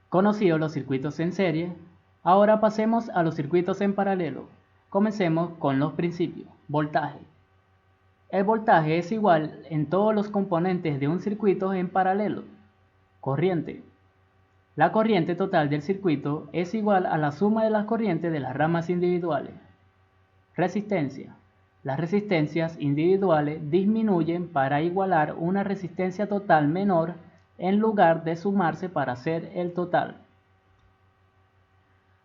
Conocidos los circuitos en serie, ahora pasemos a los circuitos en paralelo. Comencemos con los principios. Voltaje. El voltaje es igual en todos los componentes de un circuito en paralelo. Corriente. La corriente total del circuito es igual a la suma de las corrientes de las ramas individuales. Resistencia. Las resistencias individuales disminuyen para igualar una resistencia total menor en lugar de sumarse para hacer el total.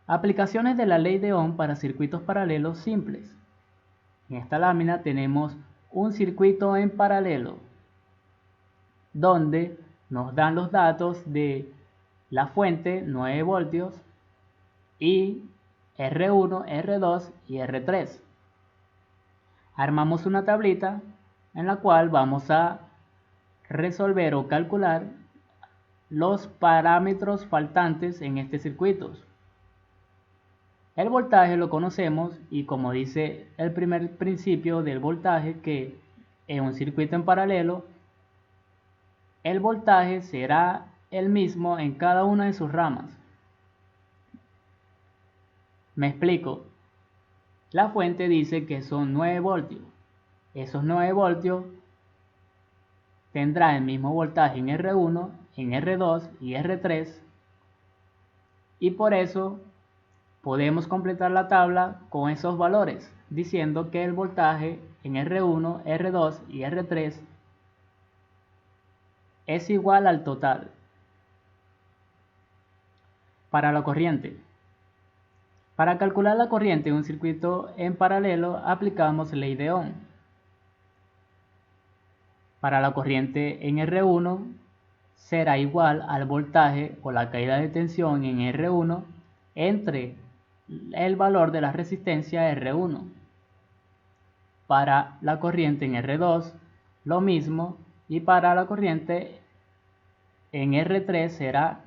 Aplicaciones de la ley de Ohm para circuitos paralelos simples. En esta lámina tenemos un circuito en paralelo donde nos dan los datos de la fuente 9 voltios y R1, R2 y R3. Armamos una tablita en la cual vamos a resolver o calcular los parámetros faltantes en este circuito. El voltaje lo conocemos y como dice el primer principio del voltaje, que en un circuito en paralelo el voltaje será el mismo en cada una de sus ramas. Me explico. La fuente dice que son 9 voltios. Esos 9 voltios tendrá el mismo voltaje en R1, en R2 y R3. Y por eso podemos completar la tabla con esos valores, diciendo que el voltaje en R1, R2 y R3 es igual al total. Para la corriente. Para calcular la corriente en un circuito en paralelo aplicamos ley de Ohm. Para la corriente en R1 será igual al voltaje o la caída de tensión en R1 entre el valor de la resistencia R1. Para la corriente en R2 lo mismo, y para la corriente en R3 será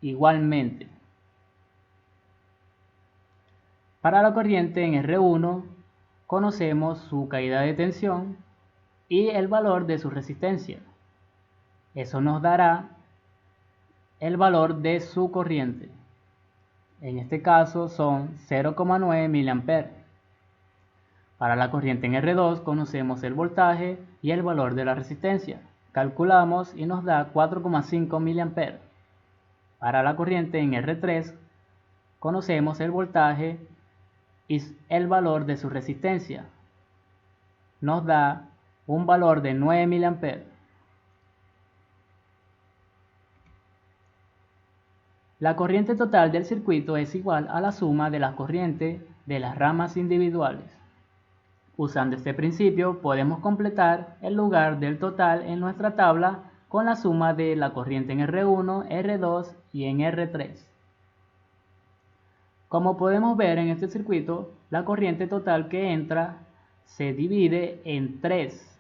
igualmente. Para la corriente en R1 conocemos su caída de tensión y el valor de su resistencia. Eso nos dará el valor de su corriente. En este caso son 0,9 mA. Para la corriente en R2 conocemos el voltaje y el valor de la resistencia. Calculamos y nos da 4,5 mA. Para la corriente en R3 conocemos el voltaje y el valor de su resistencia. Nos da un valor de 9 mA. La corriente total del circuito es igual a la suma de las corrientes de las ramas individuales. Usando este principio podemos completar el lugar del total en nuestra tabla con la suma de la corriente en R1, R2 y en R3. Como podemos ver en este circuito, la corriente total que entra se divide en tres.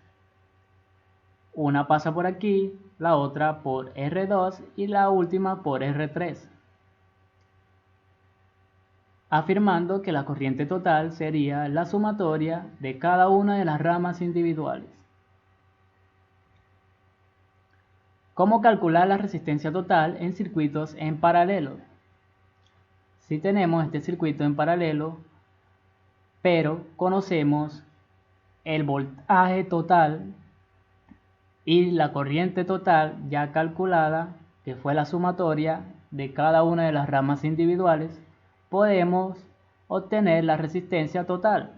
Una pasa por aquí, la otra por R2 y la última por R3. Afirmando que la corriente total sería la sumatoria de cada una de las ramas individuales. ¿Cómo calcular la resistencia total en circuitos en paralelo? Si tenemos este circuito en paralelo, pero conocemos el voltaje total y la corriente total ya calculada, que fue la sumatoria de cada una de las ramas individuales, podemos obtener la resistencia total,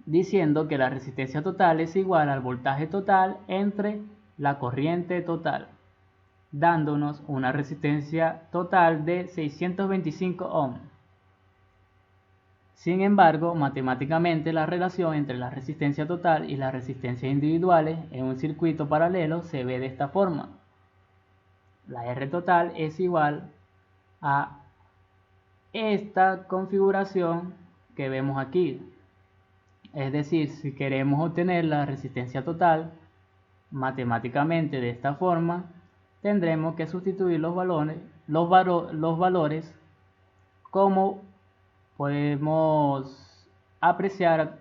diciendo que la resistencia total es igual al voltaje total entre la corriente total, dándonos una resistencia total de 625 ohm. Sin embargo, matemáticamente la relación entre la resistencia total y las resistencias individuales en un circuito paralelo se ve de esta forma. La R total es igual a esta configuración que vemos aquí. Es decir, si queremos obtener la resistencia total matemáticamente de esta forma, tendremos que sustituir los valores como podemos apreciar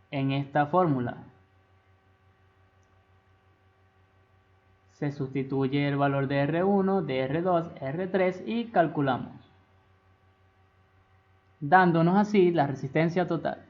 en esta fórmula. Se sustituye el valor de R1, de R2, R3 y calculamos, dándonos así la resistencia total.